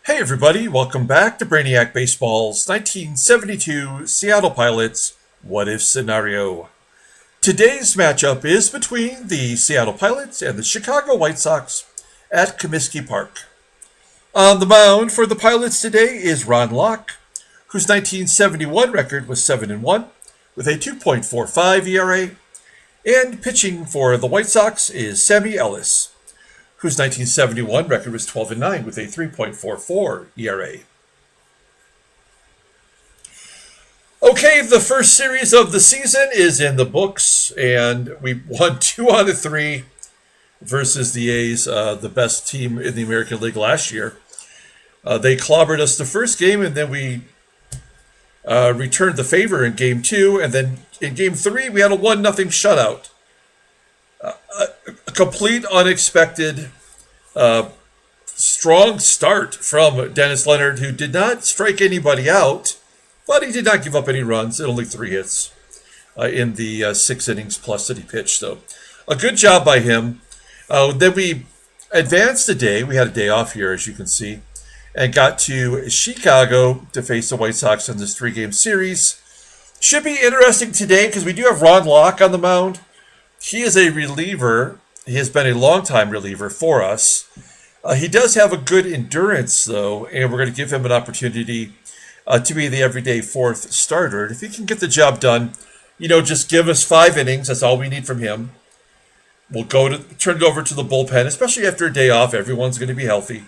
Hey everybody, welcome back to Brainiac Baseball's 1972 Seattle Pilots What If Scenario. Today's matchup is between the Seattle Pilots and the Chicago White Sox at Comiskey Park. On the mound for the Pilots today is Ron Locke, whose 1971 record was 7-1 with a 2.45 ERA, and pitching for the White Sox is Sammy Ellis, whose 1971 record was 12-9 with a 3.44 ERA. Okay, the first series of the season is in the books, and we won 2 out of 3 versus the A's, the best team in the American League last year. They clobbered us the first game, and then we returned the favor in Game 2, and then in Game 3 we had a 1-0 shutout. A complete unexpected strong start from Dennis Leonard, who did not strike anybody out, but he did not give up any runs and only 3 hits in the 6 innings plus that he pitched. So a good job by him. Then we advanced a day. We had a day off here, as you can see, and got to Chicago to face the White Sox in this 3-game series. Should be interesting today because we do have Ron Locke on the mound. He is a reliever. He has been a long-time reliever for us. He does have a good endurance, though, and we're going to give him an opportunity to be the everyday 4th starter. And if he can get the job done, just give us 5 innings. That's all we need from him. We'll turn it over to the bullpen, especially after a day off. Everyone's going to be healthy.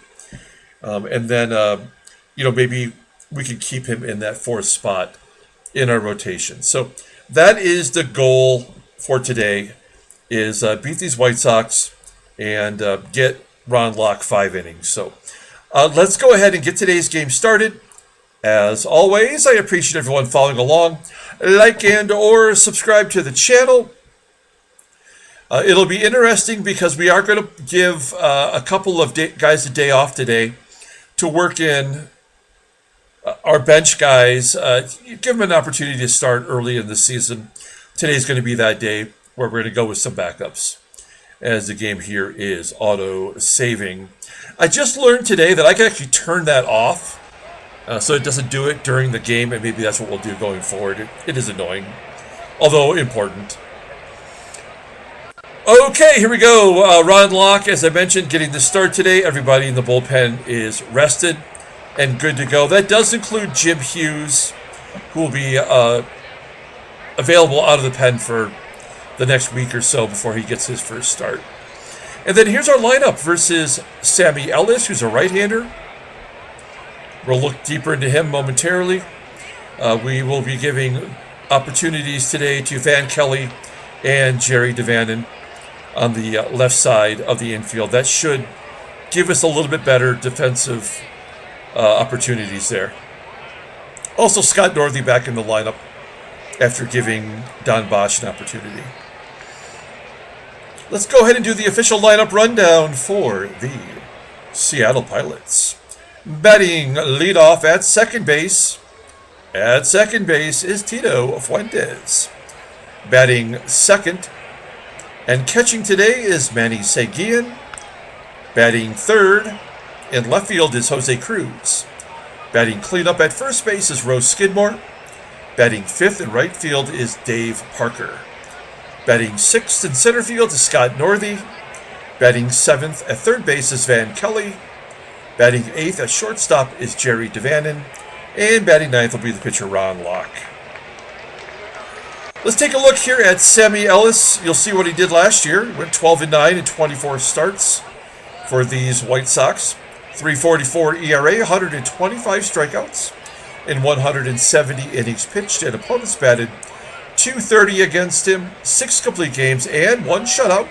And then, maybe we can keep him in that 4th spot in our rotation. So that is the goal for today, is beat these White Sox and get Ron Locke 5 innings. So let's go ahead and get today's game started. As always, I appreciate everyone following along. Like and or subscribe to the channel. It'll be interesting because we are going to give a couple of guys a day off today to work in our bench guys. Give them an opportunity to start early in the season. Today's going to be that day where we're going to go with some backups, as the game here is auto-saving. I just learned today that I can actually turn that off so it doesn't do it during the game, and maybe that's what we'll do going forward. It is annoying, although important. Okay, here we go. Ron Locke, as I mentioned, getting the start today. Everybody in the bullpen is rested and good to go. That does include Jim Hughes, who will be available out of the pen for the next week or so before he gets his first start. And then here's our lineup versus Sammy Ellis, who's a right-hander. We'll look deeper into him momentarily. We will be giving opportunities today to Van Kelly and Jerry DaVanon on the left side of the infield. That should give us a little bit better defensive opportunities there. Also, Scott Northey back in the lineup after giving Don Bosch an opportunity. Let's go ahead and do the official lineup rundown for the Seattle Pilots. Batting leadoff at second base. At second base is Tito Fuentes. Batting second and catching today is Manny. Batting third in left field is Jose Cruz. Batting cleanup at first base is Roe SKIDMORE. Batting fifth in right field is Dave Parker. Batting sixth in center field is Scott Northey. Batting seventh at third base is Van Kelly. Batting eighth at shortstop is Jerry DaVanon. And batting ninth will be the pitcher Ron Locke. Let's take a look here at Sammy Ellis. You'll see what he did last year. He went 12-9 in 24 starts for these White Sox. 3.44 ERA, 125 strikeouts in 170 innings pitched, and opponents batted .230 against him, 6 complete games, and 1 shutout.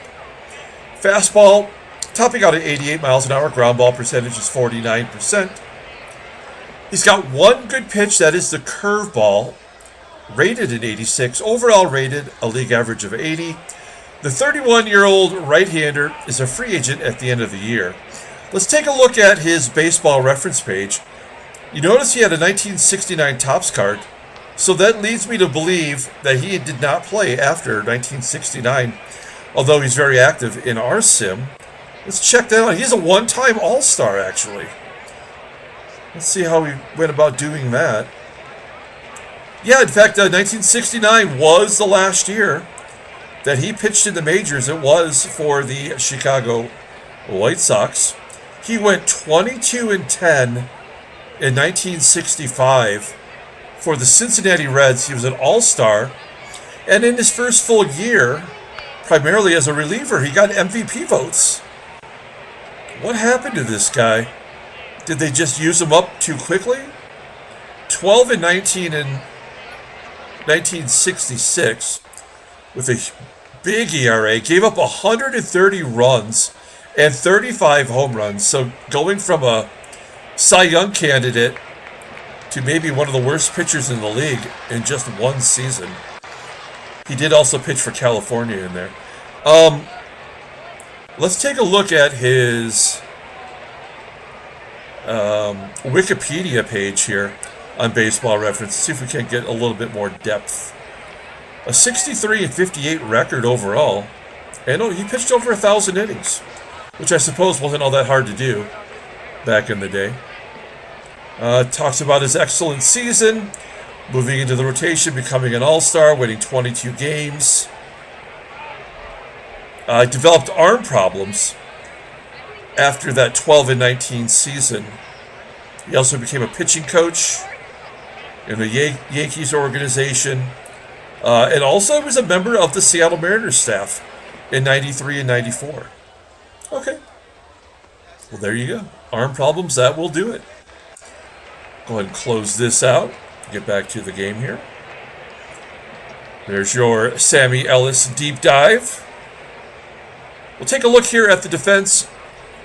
Fastball topping out at 88 miles an hour. Ground ball percentage is 49%. He's got 1 good pitch, that is the curveball, rated at 86. Overall rated a league average of 80. The 31-year-old right-hander is a free agent at the end of the year. Let's take a look at his baseball reference page. You notice he had a 1969 Topps card, so that leads me to believe that he did not play after 1969, although he's very active in our sim. Let's check that out. He's a one-time All-Star, actually. Let's see how he went about doing that. Yeah, in fact, 1969 was the last year that he pitched in the majors. It was for the Chicago White Sox. He went 22-10 in 1965 for the Cincinnati Reds. He was an all-star. And in his first full year, primarily as a reliever, he got MVP votes. What happened to this guy? Did they just use him up too quickly? 12-19 in 1966 with a big ERA, gave up 130 runs and 35 home runs. So going from a Cy Young candidate to maybe one of the worst pitchers in the league in just one season. He did also pitch for California in there. Let's take a look at his Wikipedia page here on Baseball Reference. See if we can get a little bit more depth. A 63-58 record overall. And he pitched over 1,000 innings, which I suppose wasn't all that hard to do back in the day. Talks about his excellent season, moving into the rotation, becoming an all-star, winning 22 games. Developed arm problems after that 12-19 season. He also became a pitching coach in the Yankees organization. And also was a member of the Seattle Mariners staff in 93 and 94. Okay. Well, there you go. Arm problems, that will do it. Go ahead and close this out. Get back to the game here. There's your Sammy Ellis deep dive. We'll take a look here at the defense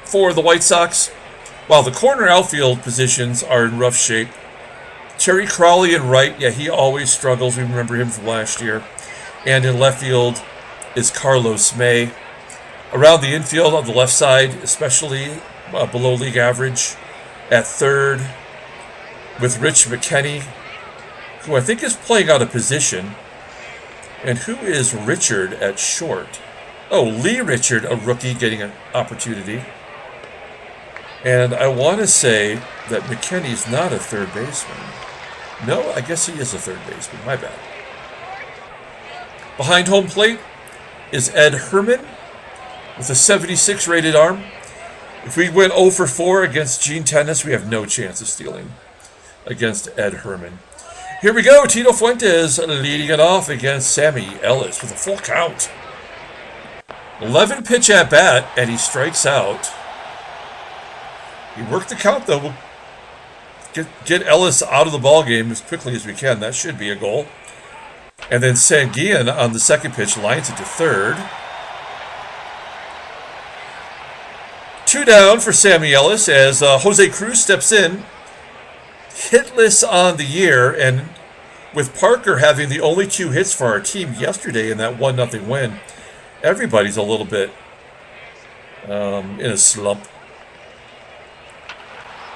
for the White Sox. While the corner outfield positions are in rough shape. Terry Crowley in right, yeah, he always struggles. We remember him from last year. And in left field is Carlos May. Around the infield on the left side, especially below league average. At third with Rich McKinney, who I think is playing out of position. And who is Richard at short? Oh, Lee Richard, a rookie getting an opportunity. And I want to say that McKinney's not a third baseman. No, I guess he is a third baseman. My bad. Behind home plate is Ed Herrmann with a 76 rated arm. If we went 0 for 4 against Gene Tennis, we have no chance of stealing against Ed Herrmann. Here we go. Tito Fuentes leading it off against Sammy Ellis with a full count. 11 pitch at bat, and he strikes out. He worked the count, though. We'll get Ellis out of the ballgame as quickly as we can. That should be a goal. And then Sanguillen on the second pitch lines it to third. 2 down for Sammy Ellis as Jose Cruz steps in. Hitless on the year, and with Parker having the only 2 hits for our team yesterday in that 1-0 win, everybody's a little bit in a slump.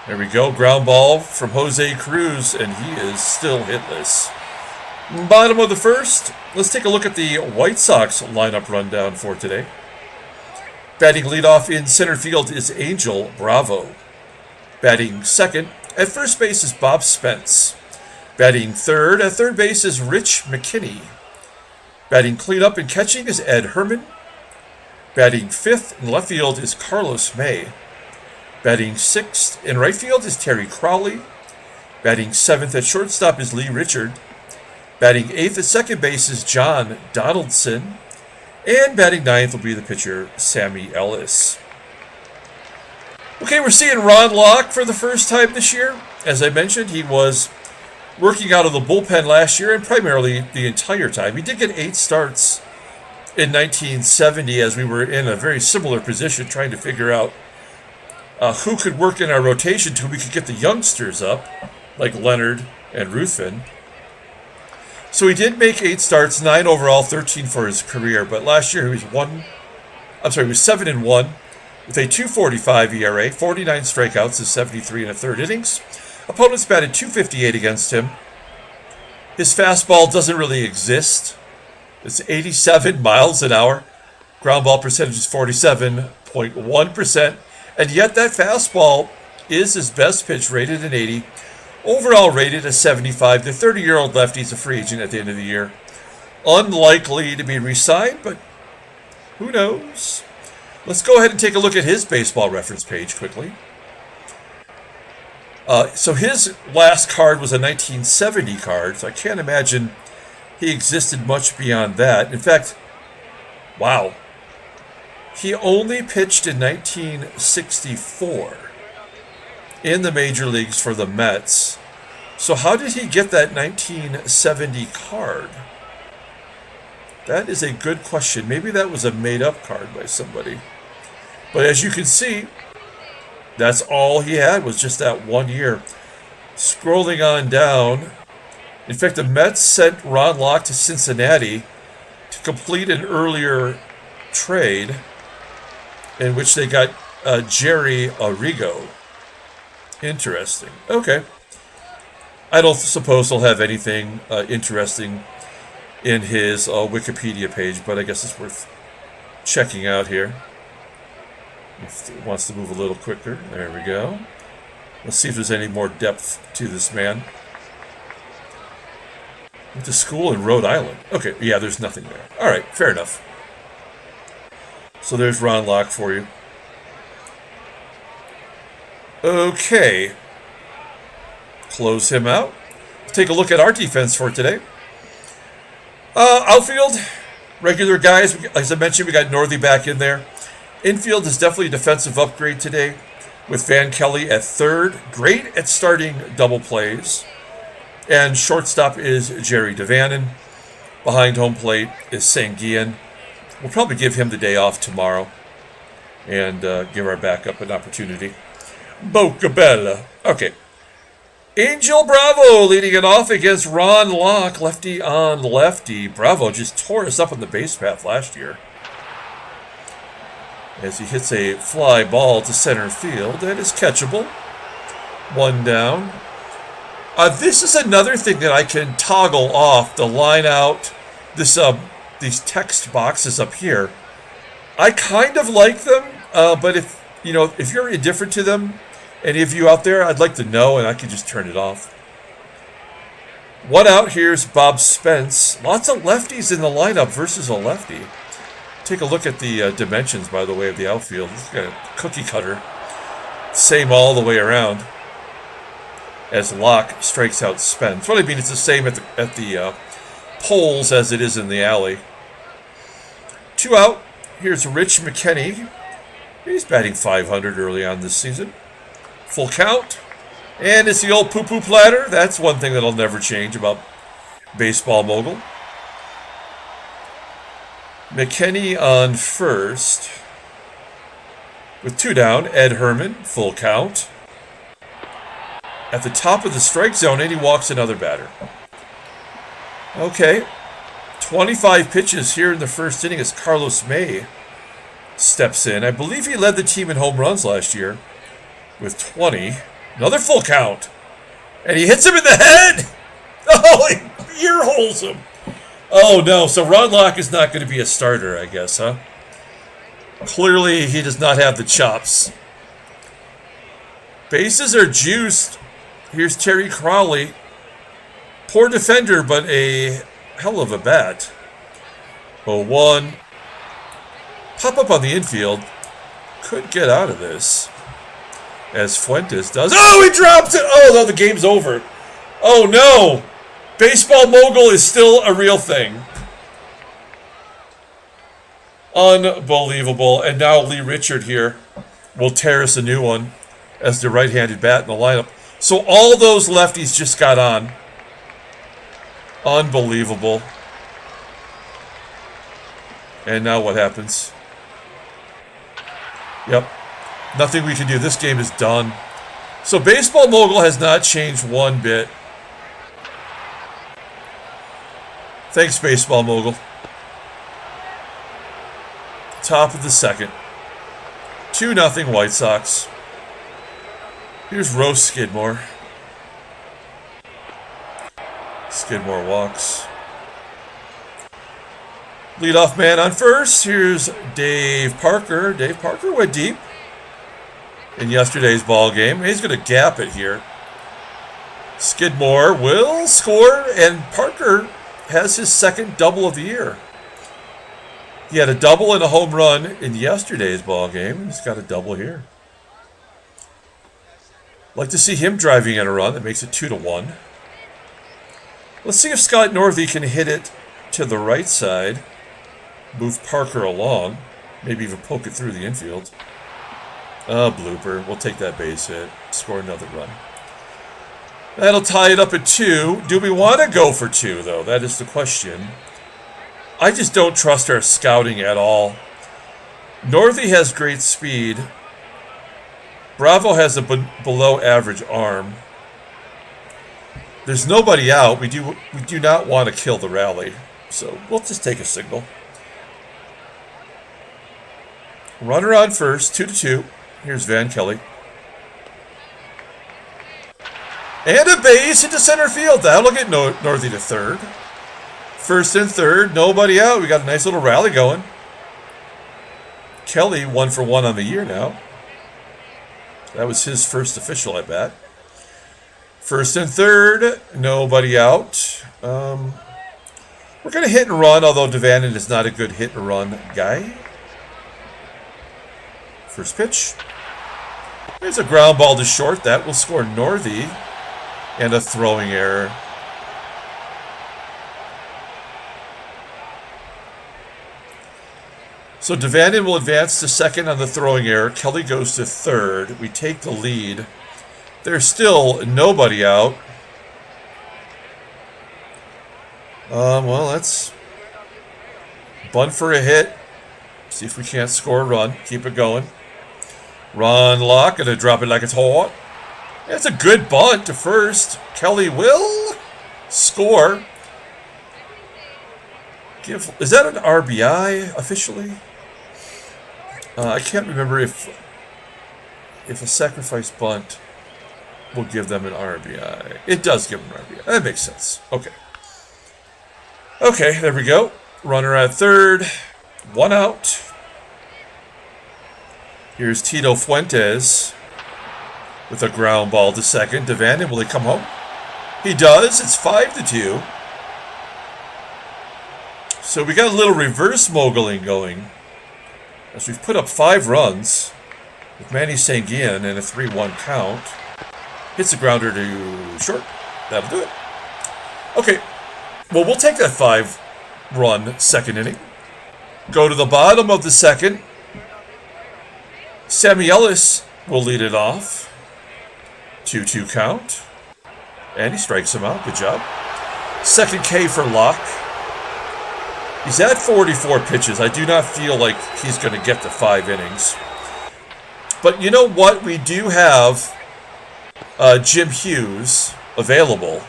There we go. Ground ball from Jose Cruz, and he is still hitless. Bottom of the first, let's take a look at the White Sox lineup rundown for today. Batting leadoff in center field is Angel Bravo. Batting second at first base is Bob Spence. Batting third at third base is Rich McKinney. Batting cleanup and catching is Ed Herrmann. Batting fifth in left field is Carlos May. Batting sixth in right field is Terry Crowley. Batting seventh at shortstop is Lee Richard. Batting eighth at second base is John Donaldson. And batting ninth will be the pitcher, Sammy Ellis. Okay, we're seeing Ron Locke for the first time this year. As I mentioned, he was working out of the bullpen last year and primarily the entire time. He did get 8 starts in 1970 as we were in a very similar position trying to figure out who could work in our rotation till we could get the youngsters up, like Leonard and Ruthven. So he did make 8 starts, 9 overall, 13 for his career. But last year he was 7-1 with a 2.45 ERA, 49 strikeouts, and 73 1/3 innings. Opponents batted 258 against him. His fastball doesn't really exist. It's 87 miles an hour. Ground ball percentage is 47.1%. And yet that fastball is his best pitch, rated an 80. Overall rated a 75. The 30-year-old lefty is a free agent at the end of the year. Unlikely to be re-signed, but who knows? Let's go ahead and take a look at his baseball reference page quickly. So his last card was a 1970 card, so I can't imagine he existed much beyond that. In fact, wow. He only pitched in 1964 in the major leagues for the Mets. So how did he get that 1970 card? That is a good question. Maybe that was a made-up card by somebody. But as you can see, that's all he had was just that 1 year. Scrolling on down. In fact, the Mets sent Ron Locke to Cincinnati to complete an earlier trade in which they got Jerry Arrigo. Interesting. Okay. I don't suppose he'll have anything interesting in his Wikipedia page, but I guess it's worth checking out here. If it wants to move a little quicker. There we go. Let's see if there's any more depth to this man. Went to school in Rhode Island. Okay, yeah, there's nothing there. All right, fair enough. So there's Ron Locke for you. Okay. Close him out. Take a look at our defense for today. Outfield, regular guys. As I mentioned, we got Northey back in there. Infield is definitely a defensive upgrade today with Van Kelly at third. Great at starting double plays. And shortstop is Jerry DaVanon. Behind home plate is SANGUILLEN. We'll probably give him the day off tomorrow and give our backup an opportunity. Bocabella. Okay. Angel Bravo leading it off against Ron Locke, lefty on lefty. Bravo just tore us up on the base path last year as he hits a fly ball to center field. That is catchable. One down. This is another thing that I can toggle off, the line out, these text boxes up here. I kind of like them, but if you're indifferent to them, any of you out there, I'd like to know, and I can just turn it off. One out, here's Bob Spence. Lots of lefties in the lineup versus a lefty. Take a look at the dimensions, by the way, of the outfield. It's got a cookie cutter. Same all the way around. As Locke strikes out Spence. What I mean, it's the same at the poles as it is in the alley. Two out. Here's Rich McKinney. He's batting .500 early on this season. Full count. And it's the old poo-poo platter. That's one thing that'll never change about Baseball Mogul. McKinney on first. With two down, Ed Herrmann, full count. At the top of the strike zone, and he walks another batter. Okay. 25 pitches here in the first inning as Carlos May steps in. I believe he led the team in home runs last year with 20. Another full count. And he hits him in the head! Oh, he ear holes him. Oh, no. So Ron Locke is not going to be a starter, I guess, huh? Clearly, he does not have the chops. Bases are juiced. Here's Terry Crowley. Poor defender, but a hell of a bat. 0-1. Pop up on the infield. Could get out of this. As Fuentes does. Oh, he drops it! Oh, no, the game's over. Oh, no! Baseball Mogul is still a real thing. Unbelievable. And now Lee Richard here will tear us a new one as the right-handed bat in the lineup. So all those lefties just got on. Unbelievable. And now what happens? Yep. Nothing we can do. This game is done. So Baseball Mogul has not changed one bit. Thanks, Baseball Mogul. Top of the second. 2-0 White Sox. Here's Roe Skidmore. Skidmore walks. Leadoff man on first. Here's Dave Parker. Dave Parker went deep. in yesterday's ball game. He's going to gap it here. Skidmore will score, and Parker has his second double of the year. He had a double and a home run in yesterday's ball game. He's got a double here. Like to see him driving in a run. That makes it 2-1. Let's see if Scott Northey can hit it to the right side. Move Parker along. Maybe even poke it through the infield. Blooper. We'll take that base hit. Score another run. That'll tie it up at 2. Do we want to go for 2, though? That is the question. I just don't trust our scouting at all. Northey has great speed. Bravo has a below average arm. There's nobody out. We do not want to kill the rally. So we'll just take a signal. Runner on first, 2-2. Here's Van Kelly. And a base into center field. That'll get Northey to third. First and third, nobody out. We got a nice little rally going. Kelly 1 for 1 on the year now. That was his first official at bat. First and third, nobody out. We're going to hit and run, although DaVANON is not a good hit and run guy. First pitch. There's a ground ball to short. That will score Northey. And a throwing error. So DaVANON will advance to second on the throwing error. Kelly goes to third. We take the lead. There's still nobody out. Well, let's bunt for a hit. See if we can't score a run. Keep it going. Run, Locke. Gonna drop it like it's hot. That's a good bunt to first. Kelly will score. Is that an RBI officially? I can't remember if a sacrifice bunt will give them an RBI. It does give them an RBI. That makes sense. Okay. Okay, there we go. Runner at third. 1 out. Here's Tito Fuentes with a ground ball to second. DaVANON, will he come home? He does. It's 5-2. So we got a little reverse moguling going. As we've put up 5 runs with Manny SANGUILLEN and a 3-1 count. Hits the grounder to short. That'll do it. Okay. Well, we'll take that 5-run second inning. Go to the bottom of the second. Sammy Ellis will lead it off. 2-2 count. And he strikes him out. Good job. Second K for Locke. He's at 44 pitches. I do not feel like he's going to get to 5 innings. But you know what? We do have Jim Hughes available.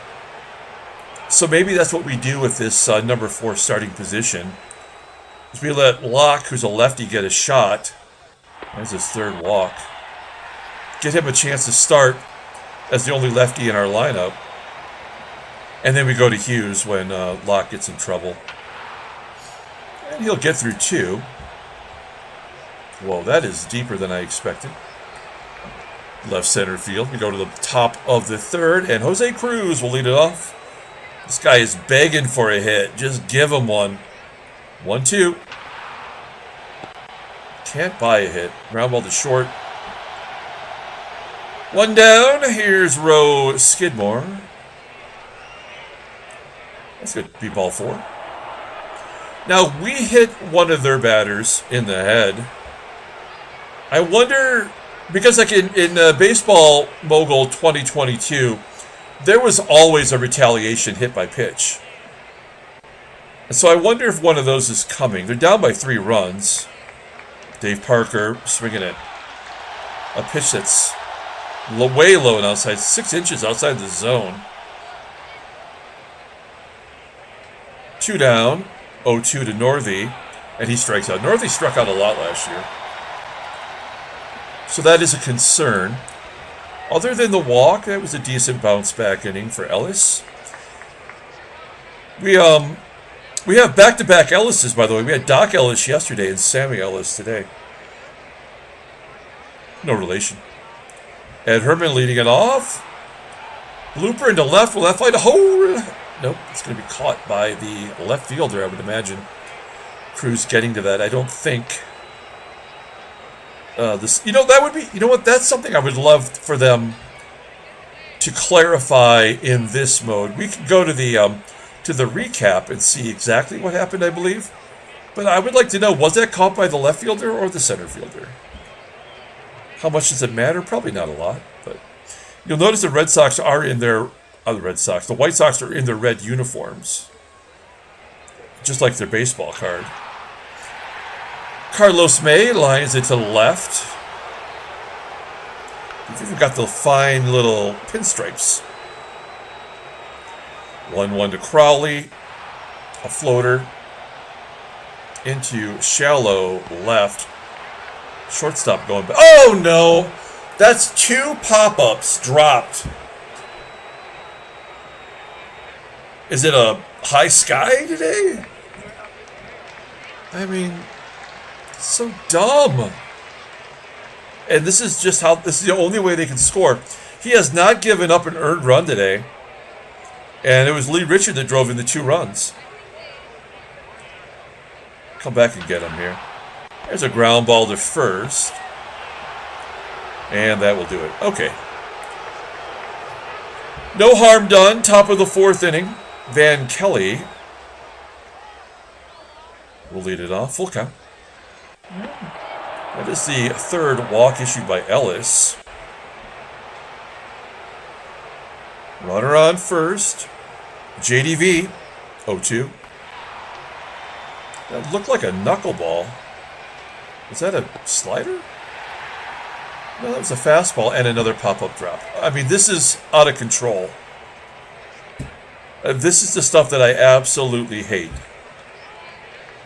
So maybe that's what we do with this number 4 starting position. Is we let Locke, who's a lefty, get a shot. That's his 3rd walk. Get him a chance to start as the only lefty in our lineup. And then we go to Hughes when Locke gets in trouble. And he'll get through 2. Whoa, that is deeper than I expected. Left center field. We go to the top of the 3rd, and Jose Cruz will lead it off. This guy is begging for a hit. Just give him one. 1-2. Can't buy a hit. Ground ball to short. 1 down. Here's Roe Skidmore. That's good. Be ball 4. Now, we hit one of their batters in the head. I wonder, because like in Baseball Mogul 2022, there was always a retaliation hit by pitch. And so I wonder if one of those is coming. They're down by 3 runs. Dave Parker swinging at a pitch that's way low and outside, 6 inches outside the zone. 2 down. 0-2 to Northey, and he strikes out. Northey struck out a lot last year. So that is a concern. Other than the walk, that was a decent bounce back inning for Ellis. We have back-to-back Ellises, by the way. We had Doc Ellis yesterday and Sammy Ellis today. No relation. And Herrmann leading it off. Blooper into left. Will that find a hole? Nope. It's going to be caught by the left fielder, I would imagine. CRUZ getting to that. I don't think this. That would be. You know what? That's something I would love for them to clarify in this mode. We can go to the recap and see exactly what happened, I believe. But I would like to know, was that caught by the left fielder or the center fielder? How much does it matter? Probably not a lot. But you'll notice the Red Sox are in their the White Sox are in their red uniforms, just like their baseball card. Carlos May lines it to the left. You've even got the fine little pinstripes. 1-1 to CROWLEY. A floater into shallow left. Shortstop going back. Oh no! That's 2 pop-ups dropped. Is it a high sky today? I mean, so dumb. And this is the only way they can score. He has not given up an earned run today. And it was Lee Richard that drove in the 2 runs. Come back and get him here. There's a ground ball to first. And that will do it. Okay. No harm done. Top of the 4th inning. Van Kelly will lead it off. Full count. That is the 3rd walk issued by Ellis. Runner on first. JDV, 0-2. That looked like a knuckleball. Was that a slider? No, that was a fastball and another pop-up drop. I mean, this is out of control. This is the stuff that I absolutely hate.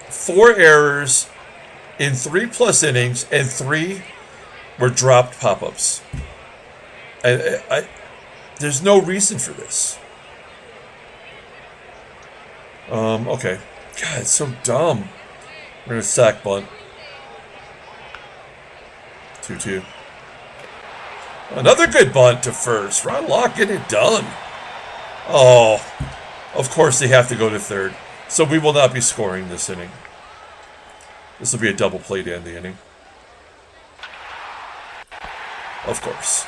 4 errors in 3+ innings, and 3 were dropped pop-ups. There's no reason for this. Okay. God, it's so dumb. We're going to sack bunt. 2-2. Another good bunt to first. Ron Locke getting it done. Oh, of course they have to go to 3rd. So we will not be scoring this inning. This will be a double play to end the inning. Of course.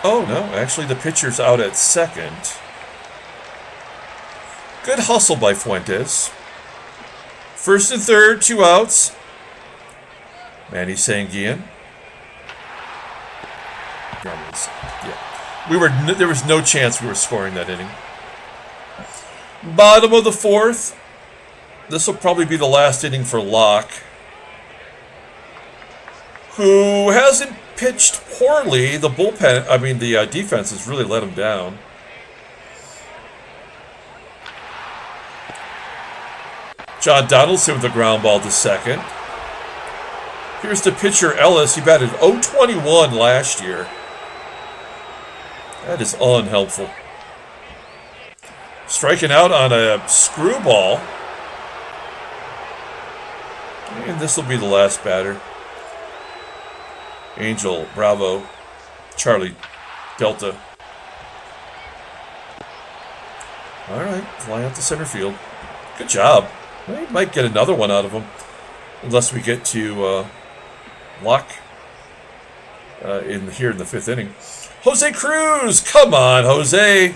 Oh, no. Actually, the pitcher's out at 2nd. Good hustle by Fuentes. 1st and 3rd, 2 outs. Manny Sanguillen. Yeah. There was no chance we were scoring that inning. Bottom of the 4th. This will probably be the last inning for Locke, who hasn't pitched poorly. The defense has really let him down. John Donaldson with the ground ball to 2nd. Here's the pitcher, Ellis. He batted .021 last year. That is unhelpful. Striking out on a screwball. And this will be the last batter. Angel, Bravo, Charlie, Delta. All right, flying out to center field. Good job. We might get another one out of him, unless we get to Locke in the 5th inning. Jose Cruz, come on, Jose.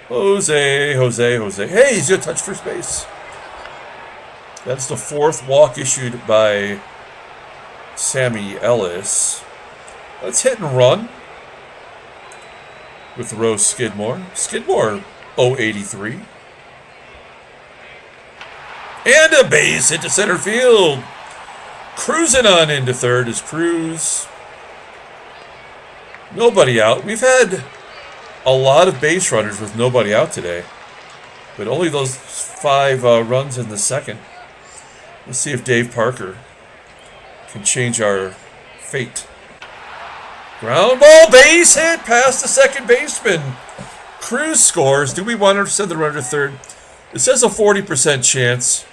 Jose. Hey, he's going to touch first base. That's the 4th walk issued by Sammy Ellis. Let's hit and run with Roe SKIDMORE. SKIDMORE 083. And a base hit to center field. Cruising on into 3rd is CRUZ. Nobody out. We've had a lot of base runners with nobody out today, but only those 5 runs in the 2nd. Let's see if Dave Parker can change our fate. Ground ball, base hit past the 2nd baseman. CRUZ scores. Do we want to send the runner to 3rd? It says a 40% chance.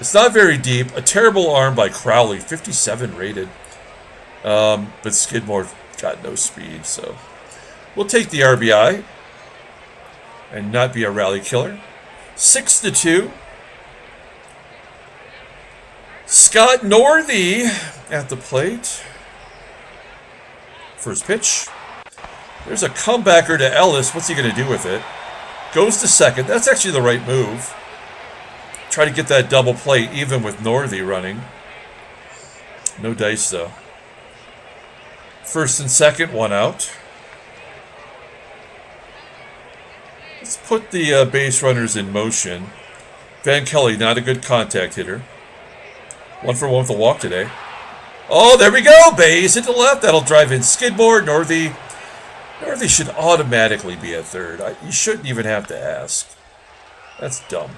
It's not very deep. A terrible arm by CROWLEY, 57 rated. But Skidmore got no speed, so we'll take the RBI and not be a rally killer. 6-2. Scott Northey at the plate. First pitch. There's a comebacker to Ellis. What's he going to do with it? Goes to second. That's actually the right move. Try to get that double play even with Northey running. No dice, though. First and second, one out. Let's put the base runners in motion. Van Kelly, not a good contact hitter. 1 for 1 with a walk today. Oh, there we go. Base hit the left. That'll drive in Skidmore. Northey should automatically be at third. You shouldn't even have to ask. That's dumb.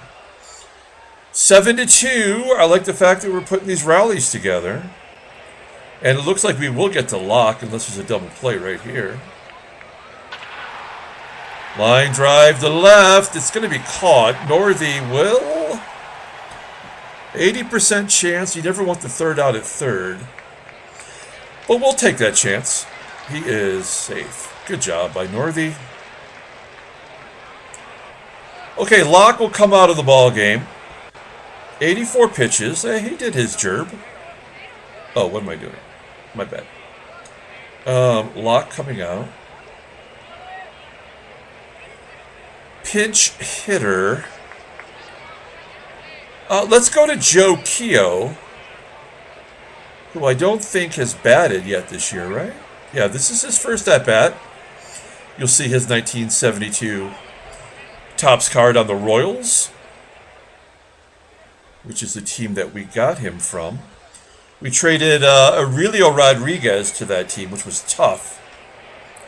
7-2. I like the fact that we're putting these rallies together. And it looks like we will get to Locke unless there's a double play right here. Line drive to left. It's going to be caught. Northey will. 80% chance. You never want the third out at third. But we'll take that chance. He is safe. Good job by Northey. Okay, Locke will come out of the ball game. 84 pitches. He did his gerb. Oh, what am I doing? My bad. Locke coming out. Pinch hitter. Let's go to Joe Keogh, who I don't think has batted yet this year, right? Yeah, this is his first at-bat. You'll see his 1972 Topps card on the Royals, which is the team that we got him from. We traded Aurelio Rodriguez to that team, which was tough.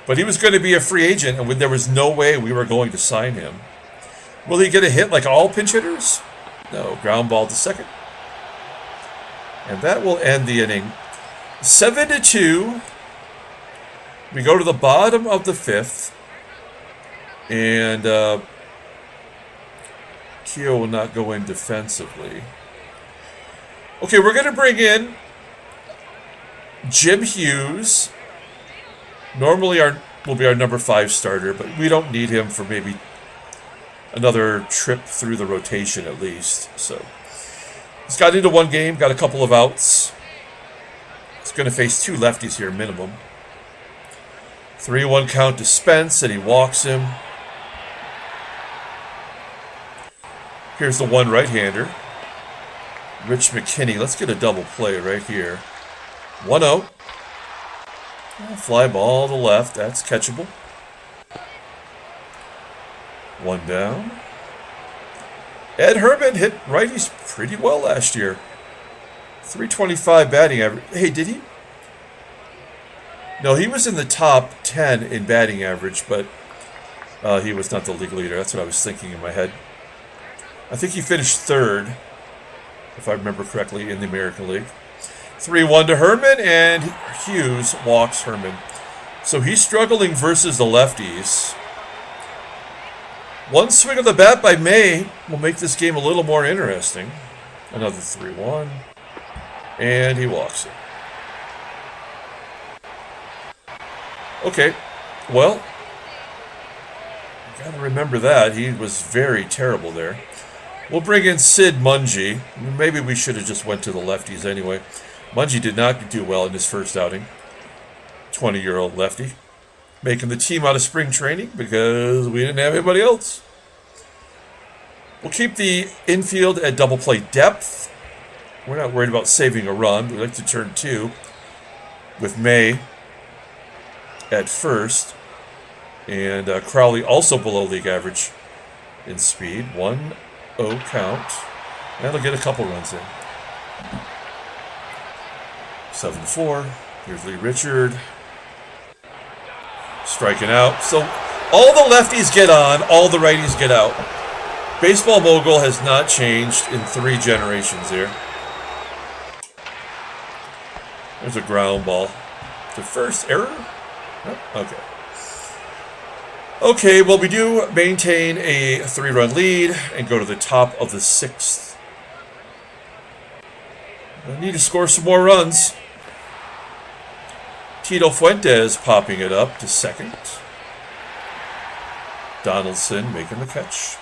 But he was going to be a free agent, and there was no way we were going to sign him. Will he get a hit like all pinch hitters? No. Ground ball to second. And that will end the inning. 7-2. We go to the bottom of the fifth. And Keogh will not go in defensively. Okay, we're going to bring in Jim Hughes. Normally will be our number 5 starter, but we don't need him for maybe another trip through the rotation at least. So he's got into one game, got a couple of outs. He's going to face 2 lefties here minimum. 3-1 count to Spence, and he walks him. Here's the one right-hander. Rich McKinney. Let's get a double play right here. 1-0. Fly ball to left. That's catchable. 1 down. Ed Herrmann hit righties pretty well last year. 325 batting average. Hey, did he? No, he was in the top 10 in batting average, but he was not the league leader. That's what I was thinking in my head. I think he finished 3rd, if I remember correctly, in the American League. 3-1 to Herrmann, and Hughes walks Herrmann. So he's struggling versus the lefties. One swing of the bat by May will make this game a little more interesting. Another 3-1, and he walks it. Okay, well, got to remember that. He was very terrible there. We'll bring in Sid Mungie. Maybe we should have just went to the lefties anyway. Mungie did not do well in his first outing. 20-year-old lefty. Making the team out of spring training because we didn't have anybody else. We'll keep the infield at double play depth. We're not worried about saving a run. We like to turn 2 with May at first. And Crowley also below league average in speed. 1-0 count. That'll get a couple runs in. 7-4. Here's Lee Richard. Striking out. So all the lefties get on, all the righties get out. Baseball Mogul has not changed in 3 generations here. There's a ground ball. The first error? No? Okay. Okay, well, we do maintain a 3-run lead and go to the top of the 6th. I need to score some more runs. Tito Fuentes popping it up to second. Donaldson making the catch.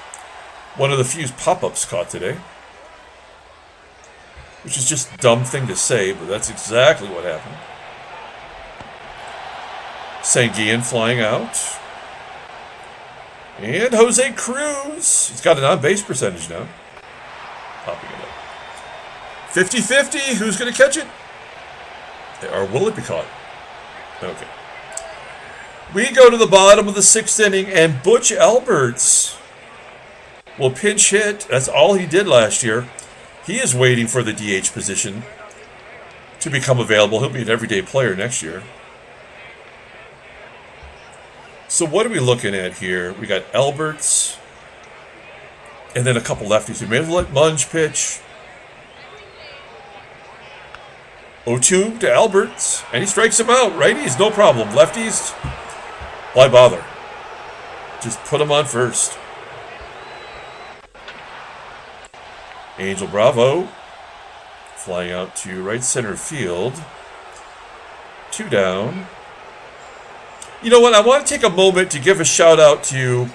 One of the few pop-ups caught today. Which is just a dumb thing to say, but that's exactly what happened. SANGUILLEN flying out. And Jose CRUZ. He's got an on-base percentage now. Popping it up. 50-50. Who's going to catch it? Or will it be caught? Okay. We go to the bottom of the 6th inning, and Butch Alberts will pinch hit. That's all he did last year. He is waiting for the DH position to become available. He'll be an everyday player next year. So what are we looking at here? We got Alberts, and then a couple lefties. We may have let Munge pitch. 0-2 to Alberts, and he strikes him out. Righties, no problem. Lefties, why bother? Just put him on first. Angel Bravo flying out to right center field. 2 down. You know what? I want to take a moment to give a shout out to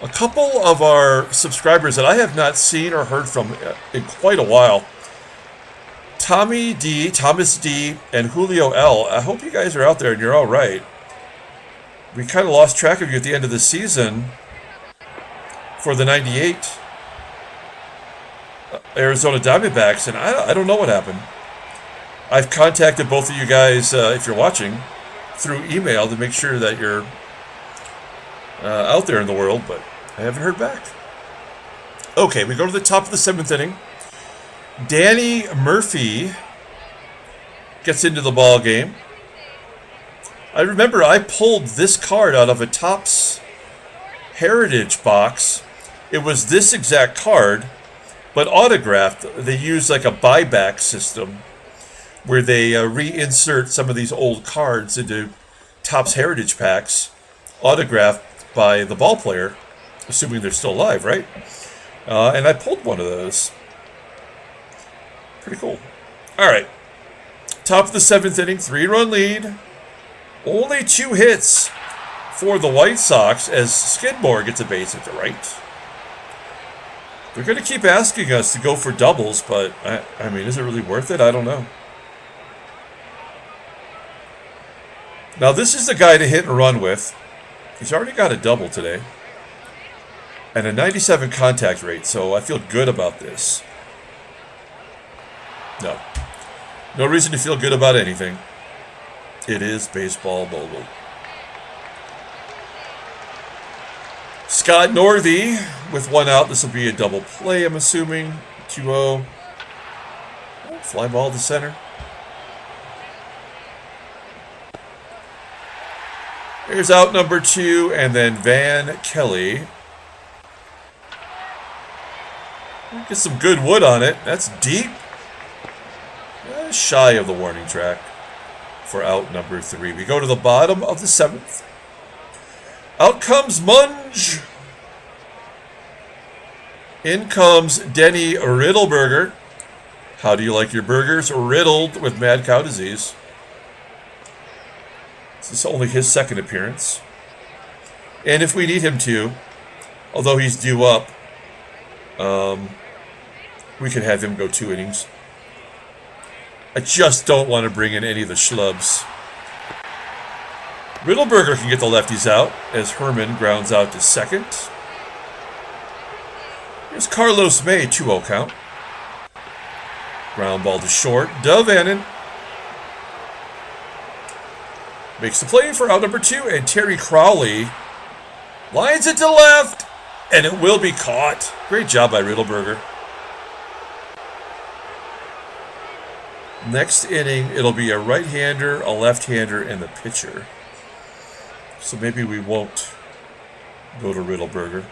a couple of our subscribers that I have not seen or heard from in quite a while. Thomas D, and Julio L. I hope you guys are out there and you're all right. We kind of lost track of you at the end of the season for the 98 Arizona Diamondbacks, and I don't know what happened. I've contacted both of you guys, if you're watching, through email to make sure that you're out there in the world, but I haven't heard back. Okay, we go to the top of the 7th inning. Danny Murphy gets into the ball game. I remember I pulled this card out of a Topps Heritage box. It was this exact card, but autographed. They use like a buyback system where they reinsert some of these old cards into Topps Heritage packs, autographed by the ball player, assuming they're still alive, right? And I pulled one of those. Pretty cool. All right. Top of the 7th inning, 3-run lead. Only 2 hits for the White Sox as Skidmore gets a base at the right. They're going to keep asking us to go for doubles, but, I mean, is it really worth it? I don't know. Now, this is the guy to hit and run with. He's already got a double today. And a 97 contact rate, so I feel good about this. No reason to feel good about anything. It is baseball mobile. Scott Northey with 1 out. This will be a double play, I'm assuming. 2-0. Fly ball to center. Here's out number 2, and then Van Kelly. Get some good wood on it. That's deep. Shy of the warning track for out number 3. We go to the bottom of the 7th. Out comes Munge. In comes Denny Riddleberger. How do you like your burgers? Riddled with mad cow disease. This is only his 2nd appearance. And if we need him to, although he's due up, we could have him go 2 innings. I just don't want to bring in any of the schlubs. Riddleberger can get the lefties out as Herrmann grounds out to 2nd. Here's Carlos May, 2-0 count. Ground ball to short. DaVANON makes the play for out number 2, and Terry Crowley lines it to left, and it will be caught. Great job by Riddleberger. Next inning, it'll be a right-hander, a left-hander, and the pitcher. So maybe we won't go to Riddleberger.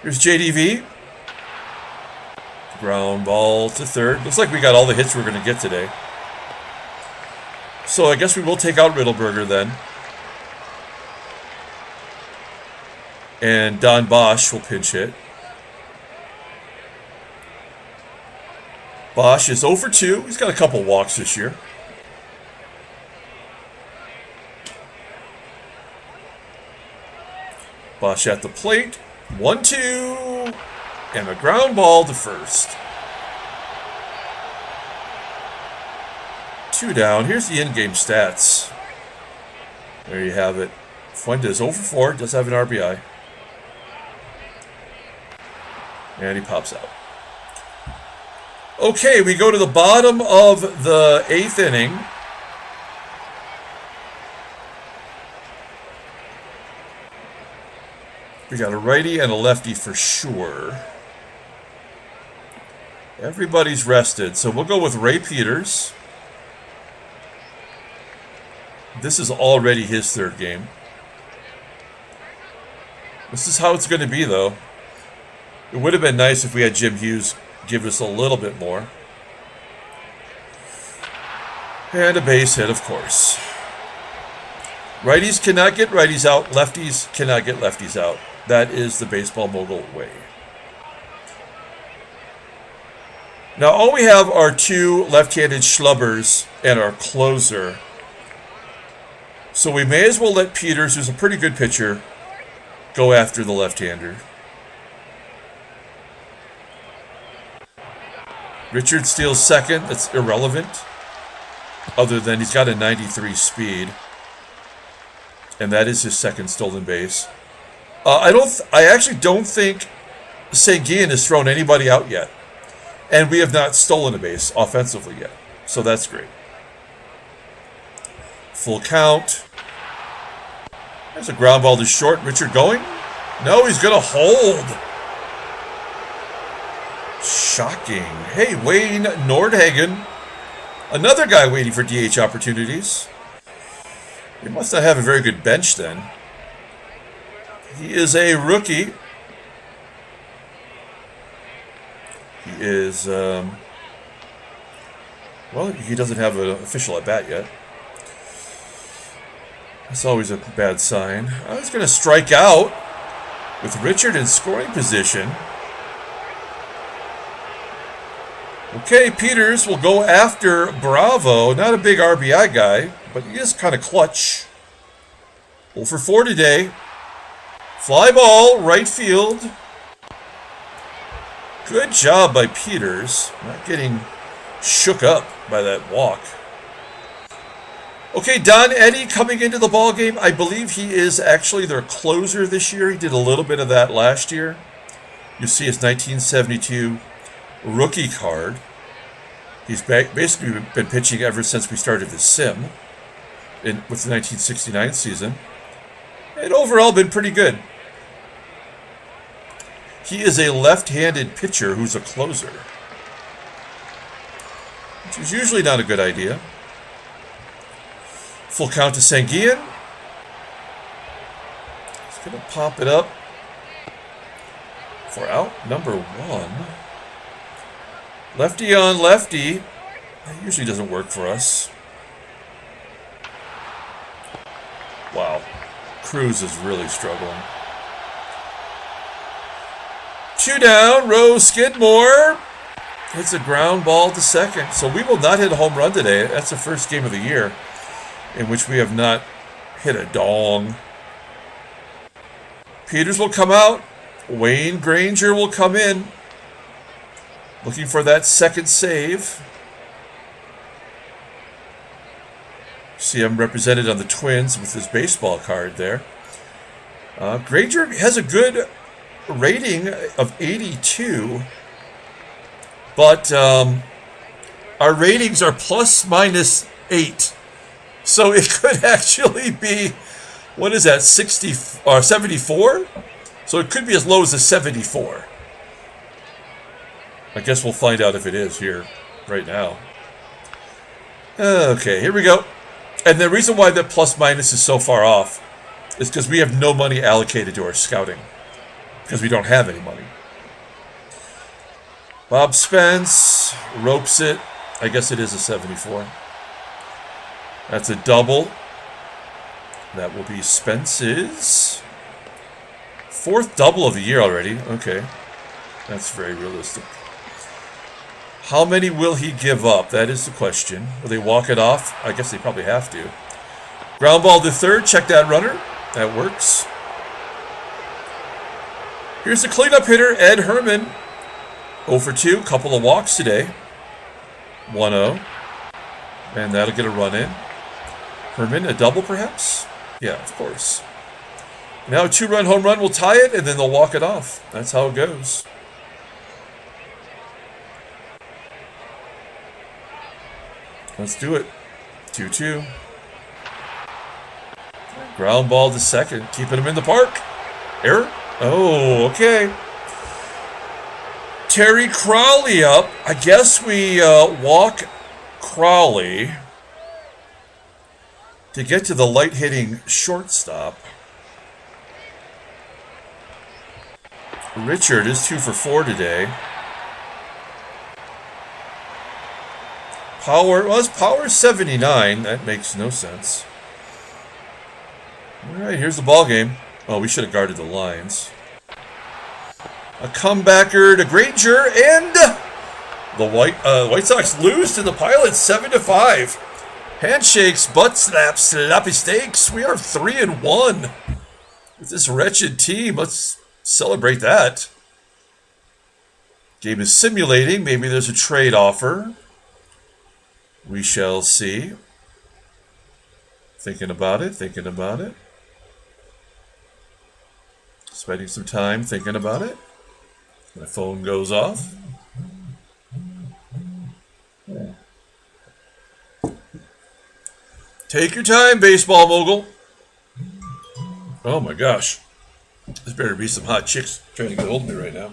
Here's JDV. Ground ball to 3rd. Looks like we got all the hits we're going to get today. So I guess we will take out Riddleberger then. And Don Bosch will pinch hit. Bosch is 0 for 2. He's got a couple walks this year. Bosch at the plate. 1-2. And a ground ball to first. 2 down. Here's the in-game stats. There you have it. Fuentes 0 for 4. Does have an RBI. And he pops out. Okay, we go to the bottom of the 8th inning. We got a righty and a lefty for sure. Everybody's rested, so we'll go with Ray Peters. This is already his 3rd game. This is how it's going to be, though. It would have been nice if we had Jim Hughes give us a little bit more. And a base hit, of course. Righties cannot get righties out. Lefties cannot get lefties out. That is the baseball mogul way. Now, all we have are 2 left-handed schlubbers and our closer. So we may as well let Peters, who's a pretty good pitcher, go after the left-hander. Richard steals 2nd. That's irrelevant, other than he's got a 93 speed, and that is his 2nd stolen base. I actually don't think Sanguillen has thrown anybody out yet, and we have not stolen a base offensively yet, so that's great. Full count. There's a ground ball to short. Richard going? No, he's going to hold. Shocking. Hey, Wayne Nordhagen. Another guy waiting for DH opportunities. He must not have a very good bench then. He is a rookie. He is, well, he doesn't have an official at bat yet. That's always a bad sign. I was going to strike out with Richard in scoring position. Okay, Peters will go after Bravo. Not a big RBI guy, but he is kind of clutch. 0 for 4 today. Fly ball, right field. Good job by Peters. Not getting shook up by that walk. Okay, Don Eddy coming into the ball game. I believe he is actually their closer this year. He did a little bit of that last year. You see his 1972 rookie card. He's basically been pitching ever since we started the sim with the 1969 season. And overall been pretty good. He is a left-handed pitcher who's a closer, which is usually not a good idea. Full count to Sanguillen. He's going to pop it up for out number 1. Lefty on lefty. That usually doesn't work for us. Wow. CRUZ is really struggling. 2 down. Roe SKIDMORE hits a ground ball to 2nd. So we will not hit a home run today. That's the first game of the year in which we have not hit a dong. Peters will come out. Wayne Granger will come in. Looking for that 2nd save. See him represented on the Twins with his baseball card there. Granger has a good rating of 82. But our ratings are ±8. So it could actually be, what is that, 60 or 74? So it could be as low as a 74. I guess we'll find out if it is here right now. Okay, here we go. And the reason why that plus minus is so far off is because we have no money allocated to our scouting. Because we don't have any money. Bob Spence ropes it. I guess it is a 74. That's a double. That will be Spence's 4th double of the year already. Okay. That's very realistic. How many will he give up? That is the question. Will they walk it off? I guess they probably have to. Ground ball to 3rd. Check that runner. That works. Here's the cleanup hitter, Ed Herrmann. 0 for 2, couple of walks today. 1-0. And that'll get a run in. Herrmann, a double perhaps? Yeah, of course. Now a 2-run home run will tie it, and then they'll walk it off. That's how it goes. Let's do it. 2-2. Ground ball to second, keeping him in the park. Error? Oh, okay. Terry Crowley up. I guess we walk Crowley to get to the light-hitting shortstop. Richard is 2 for 4 today. Power, well, his power is 79. That makes no sense. All right, here's the ball game. Oh, we should have guarded the lines. A comebacker to Granger, and the White Sox lose to the Pilots 7-5. Handshakes, butt slaps, sloppy steaks. We are 3-1 with this wretched team. Let's celebrate that. Game is simulating. Maybe there's a trade offer. We shall see. Thinking about it, thinking about it. Spending some time thinking about it. My phone goes off. Take your time, baseball mogul. Oh my gosh. There's better be some hot chicks trying to get hold of me right now.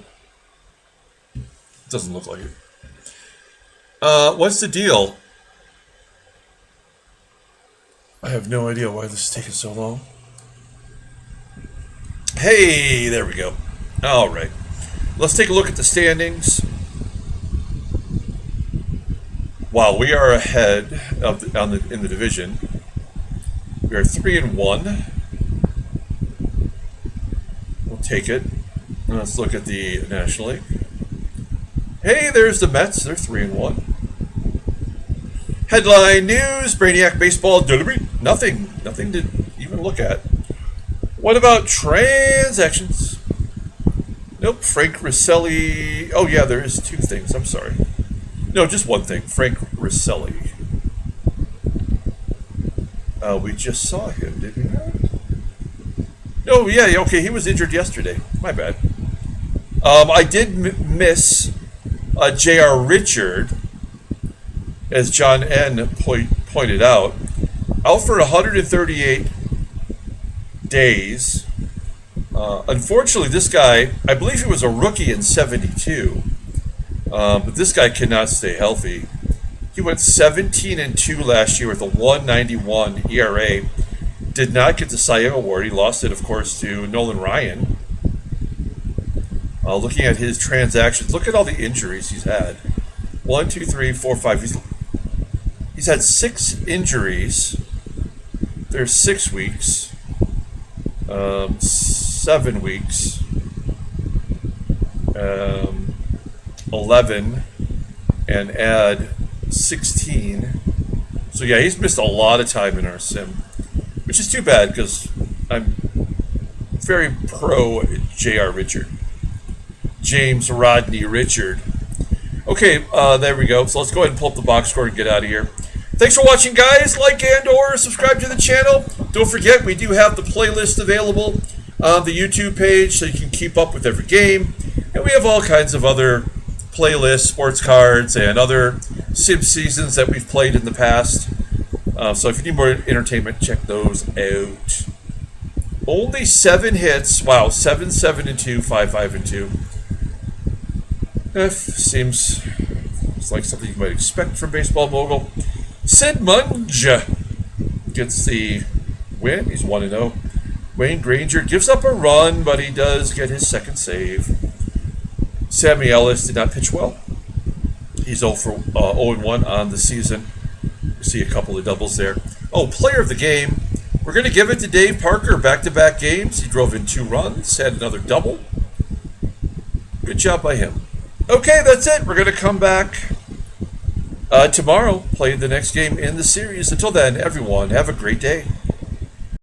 Doesn't look like it. What's the deal? I have no idea why this is taking so long. Hey, there we go. All right. Let's take a look at the standings. Wow, we are ahead of in the division. We are 3-1. We'll take it. Let's look at the National League. Hey, there's the Mets. They're 3-1. Headline news: Brainiac baseball delivery. Nothing to even look at. What about transactions? Nope. Frank Rosselli. Oh yeah, there is 2 things. I'm sorry. No, just one thing. Frank Rosselli. We just saw him, did we not? No, yeah, okay. He was injured yesterday. My bad. I did miss J.R. Richard, as John N. pointed out, out for 138 days. Unfortunately, this guy, I believe he was a rookie in 72, but this guy cannot stay healthy. He went 17-2 last year with a 1.91 ERA. Did not get the Cy Young Award. He lost it, of course, to Nolan Ryan. Looking at his transactions, look at all the injuries he's had. 1, 2, 3, 4, 5. He's had 6 injuries. There's 6 weeks. 7 weeks. 11. And add 16. So yeah, he's missed a lot of time in our sim, which is too bad because I'm very pro J.R. Richard. James Rodney Richard. Okay, there we go. So let's go ahead and pull up the box score and get out of here. Thanks for watching, guys. Like and/or subscribe to the channel. Don't forget, we do have the playlist available on the YouTube page so you can keep up with every game. And we have all kinds of other playlists, sports cards, and other sim seasons that we've played in the past. So if you need more entertainment, check those out. Only 7 hits. Wow, 7, 7-2, 5, 5-2. Seems like something you might expect from Baseball Mogul. Sid Munge gets the win. He's 1-0. Wayne Granger gives up a run, but he does get his second save. Sammy Ellis did not pitch well. He's 0-1 on the season. You see a couple of doubles there. Oh, player of the game. We're going to give it to Dave Parker. Back-to-back games. He drove in 2 runs, had another double. Good job by him. Okay, that's it. We're going to come back tomorrow, play the next game in the series. Until then, everyone, have a great day.